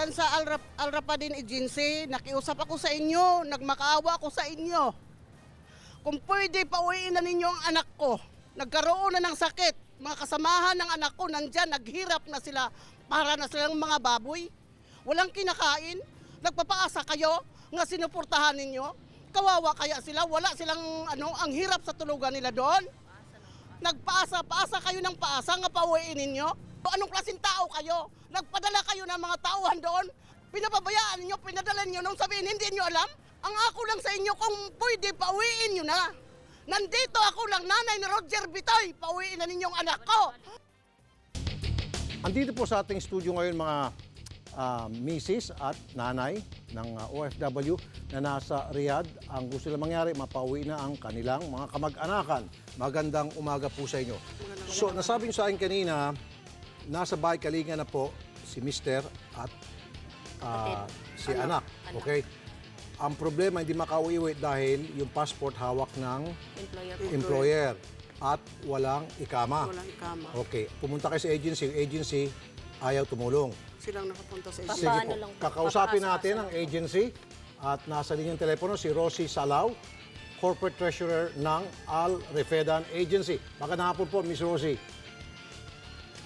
Diyan sa Al Rapadin Agency, nakiusap ako sa inyo, nagmakaawa ako sa inyo. Kung pwede, pauwiin na ninyo ang anak ko. Nagkaroon na ng sakit. Mga kasamahan ng anak ko nandyan, naghirap na sila para na silang mga baboy. Walang kinakain. Nagpapaasa kayo nga sinuportahan ninyo. Kawawa kaya sila, wala silang ang hirap sa tulugan nila doon. Nagpaasa kayo ng paasa nga pauwiin ninyo. Anong klaseng tao kayo? Nagpadala kayo ng mga tauhan doon. Pinapabayaan ninyo, pinadala ninyo nung sabihin hindi nyo alam. Ang ako lang sa inyo kung pwede pauwiin nyo na. Nandito ako lang, nanay ni Roger Bitoy. Pauwiin na ninyong anak ko. Andito po sa ating studio ngayon mga misis at nanay ng OFW na nasa Riyadh. Ang gusto nila mangyari, mapauwi na ang kanilang mga kamag-anakan. Magandang umaga po sa inyo. So, nasabi nyo sa akin kanina, nasa bahay kalinga na po si Mister at si anak. Okay? Ang problema, hindi makauwi dahil yung passport hawak ng employer at walang ikama. Walang ikama. Okay, pumunta kayo sa agency. Yung agency ayaw tumulong. Silang nakapunta sa Sige po, kakausapin natin ang agency at nasa linyang telepono si Rosie Salao, Corporate Treasurer ng Al Rafadan Agency. Magandang hapon po, Miss Rosie.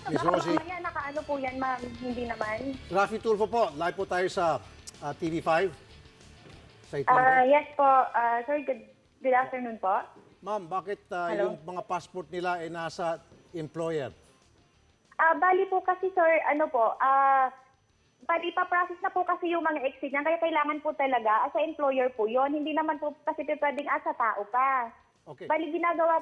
Miss Rosie. Mamaya nakaano po yan, ma'am. Hindi naman. Rafi Tulfo po, live po tayo sa TV5. Sa Yes po. Sir, good afternoon po. Ma'am, bakit Hello? yung mga passport nila ay nasa employer? Bali po kasi, sir, bali pa-process na po kasi yung mga exit niya. Kaya kailangan po talaga, as a employer po yon. Hindi naman po kasi pwedeng as a tao pa. Okay. Bali ginagawa.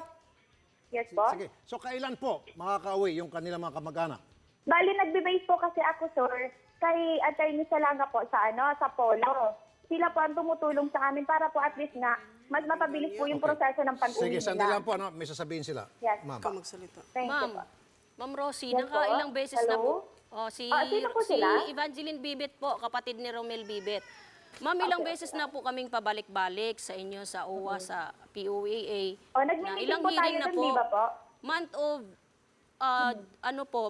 Yes po? Sige. So, kailan po makakauwi yung kanilang mga kamag-anak? Bali nagbe-base po kasi ako, sir, kay Attorney Salanga po sa sa Polo. Sila po ang tumutulong sa amin para po at least nga mas mapabilis po yung proseso ng pag-uwi Sige, nila. sandali lang po. May sasabihin sila. Yes. Ma'am. Ikaw magsalita. Thank you Ma'am, po. Ma'am Rosie, Yes po. nakailang beses na Hello? po. Si Sino po sila? Evangeline Bibit po, kapatid ni Romel Bibit. Ma'am, ilang beses na po kaming pabalik-balik sa inyo, sa OWA, sa POAA. Nagme-meeting po tayo dun, di ba po?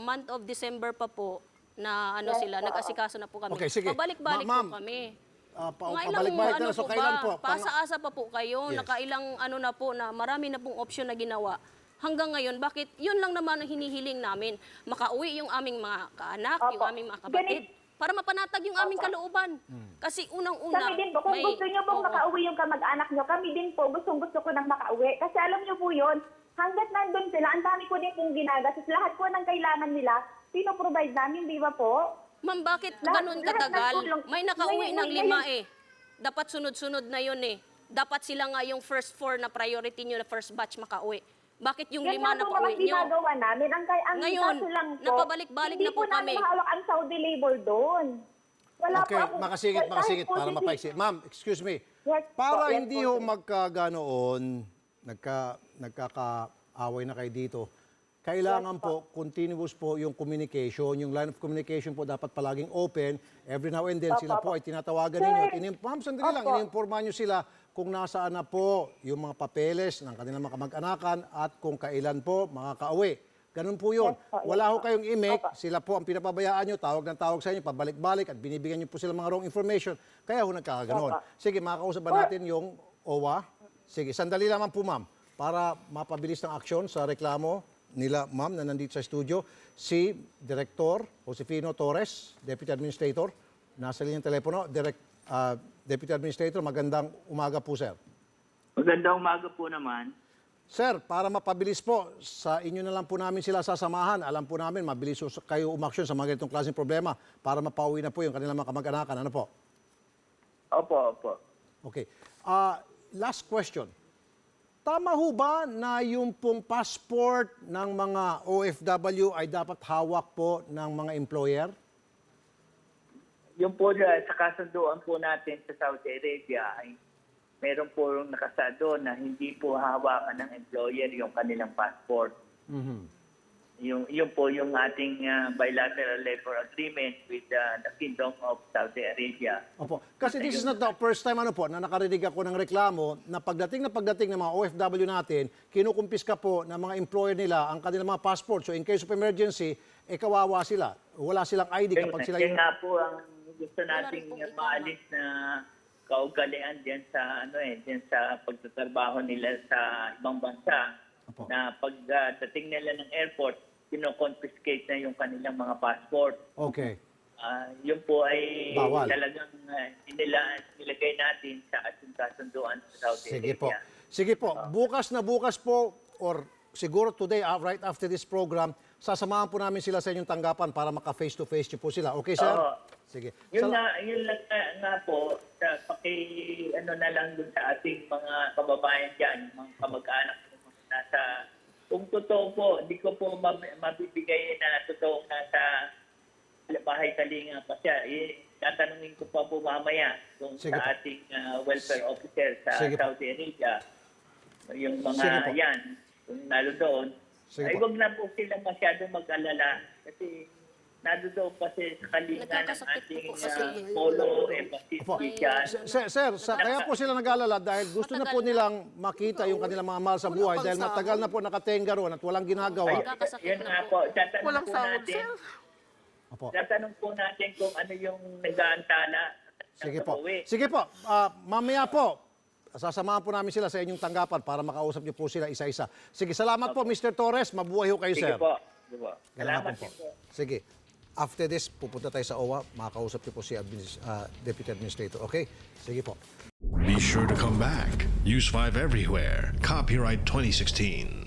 Month of December pa po na Yes sila, po. nag-asikaso na po kami. Okay, sige. Pabalik-balik Ma'am, po kami. Pabalik-balik na. So, kailan po? Paasa-asa pa po kayo, Yes. nakailang na po na marami na pong option na ginawa. Hanggang ngayon, bakit yun lang naman ang hinihiling namin? Makauwi yung aming mga kaanak, Opo. yung aming mga kapatid, para mapanatag yung aming kalooban. Kasi unang-una, Kami din po, kung gusto nyo pong oo. makauwi yung kamag-anak nyo, kami din po, gustong-gusto ko nang makauwi. Kasi alam nyo po yun, hanggat nandun sila, ang dami ko din pong ginagastos. Lahat po ng kailangan nila, pino-provide namin, di ba po? Ma'am, bakit Lahat- ganun lahat katagal? nagtulong. May nakauwi ng Ngayon- 5 eh. Dapat sunod-sunod na yun eh. Dapat sila nga yung first 4 na priority nyo na first batch makauwi. Bakit yung Yan 5 nga na po pauwi mga nyo? ginagawa namin. Ang Ngayon, kaso lang po, napabalik-balik hindi na po namin kami. mahawak ang Saudi labor doon. Wala Okay, po ako. makasigit kahit po para si- mapaiksi. Ma'am, excuse me. Yes po, Para yes hindi po, ho sir. magkaganoon, nagkakaaway na kayo dito, kailangan po, continuous po yung communication. Yung line of communication po dapat palaging open. Every now and then, sila po ay tinatawagan Sir. ninyo. Ma'am, sandali lang, Opo. iniinforma nyo sila kung nasaan na po yung mga papeles ng kanilang mga kamag-anakan at kung kailan po makakauwi. Ganun po yun. Yes po, yes Wala ho po. kayong email, Opo. sila po ang pinapabayaan nyo, tawag ng tawag sa inyo, pabalik-balik at binibigyan nyo po sila mga wrong information. Kaya ho nagkakaganon. Opo. Sige, makakausap ba natin yung OWA? Sige, sandali lamang po ma'am, para mapabilis ng aksyon sa reklamo nila ma'am na nandito sa studio, si Director Josefino Torres, Deputy Administrator, nasa linyang telepono. Deputy Administrator, magandang umaga po sir. Magandang umaga po naman. Sir, para mapabilis po, sa inyo na lang po namin sila sasamahan. Alam po namin, mabilis kayo umaksyon sa mga ganitong klaseng problema para mapauwi na po yung kanilang mga kamag-anakan. Ano po? Opo. Okay. Last question. Tama ho ba na yung pong passport ng mga OFW ay dapat hawak po ng mga employer? Yung po sa kasunduan po natin sa Saudi Arabia ay meron po nakasado na hindi po hawakan ng employer yung kanilang passport. Yung po yung ating bilateral labor agreement with the Kingdom of Saudi Arabia. Opo. Kasi this is not the first time na nakarinig ako ng reklamo na pagdating ng mga OFW natin, kinukumpiska po ng mga employer nila ang kanilang mga passport. So in case of emergency, kawawa sila. Wala silang ID kapag sila Yun nga po ang gusto nating rin pong itama. maalis na kaugalian diyan sa diyan sa pagtatrabaho nila sa ibang bansa. Opo. Na pagdating nila ng airport, kino-confiscate na yung kanilang mga passport. Okay. Yun po ay Bawal. talagang nilagay natin sa ating kasunduan sa Saudi Sige po. Arabia. Sige po. Bukas na bukas po or siguro today, right after this program, sasamahan po namin sila sa inyong tanggapan para maka-face-to-face niyo po sila. Okay, sir? Oo. Sige. Yun lang nga po, na lang dun sa ating mga kababayan dyan, mga kamag-anak ng mga nasa, kung totoo po, hindi ko po mabibigay na totoo nasa bahay talinga pa siya. Tatanungin ko pa po mamaya kung Sige po. sa ating welfare officer sa Sige po. Saudi Arabia, yung Sige po. mga yan, kung nalo doon, Sige ay po. wag na po sila masyadong mag-alala kasi nado pa sa kalinga ng Nagkakasakit ating po kasi. polo embassy Opo. dyan. Sir, kaya po sila nag-alala dahil gusto na po nilang makita yung kanilang mga mahal sa buhay dahil matagal na po nakatenga roon at walang ginagawa. Nagkakasakit Yun na nga po. po, tatanong Walang po sahod, natin, sir. Opo. tatanong po natin kung ano yung nag-aantala. Sige po. Uwi. Sige po. Mamaya po, sasamahan po namin sila sa inyong tanggapan para makausap niyo po sila isa-isa. Sige, salamat po Mr. Torres. Mabuhay ho kayo, Sige sir. po. Sige po. Salamat Salamat po. po. Sige. After this, pupunta tayo sa OWA. Makakausap niyo po si Deputy Administrator. Okay? Sige po. Be sure to come back. Use 5 everywhere. Copyright 2016.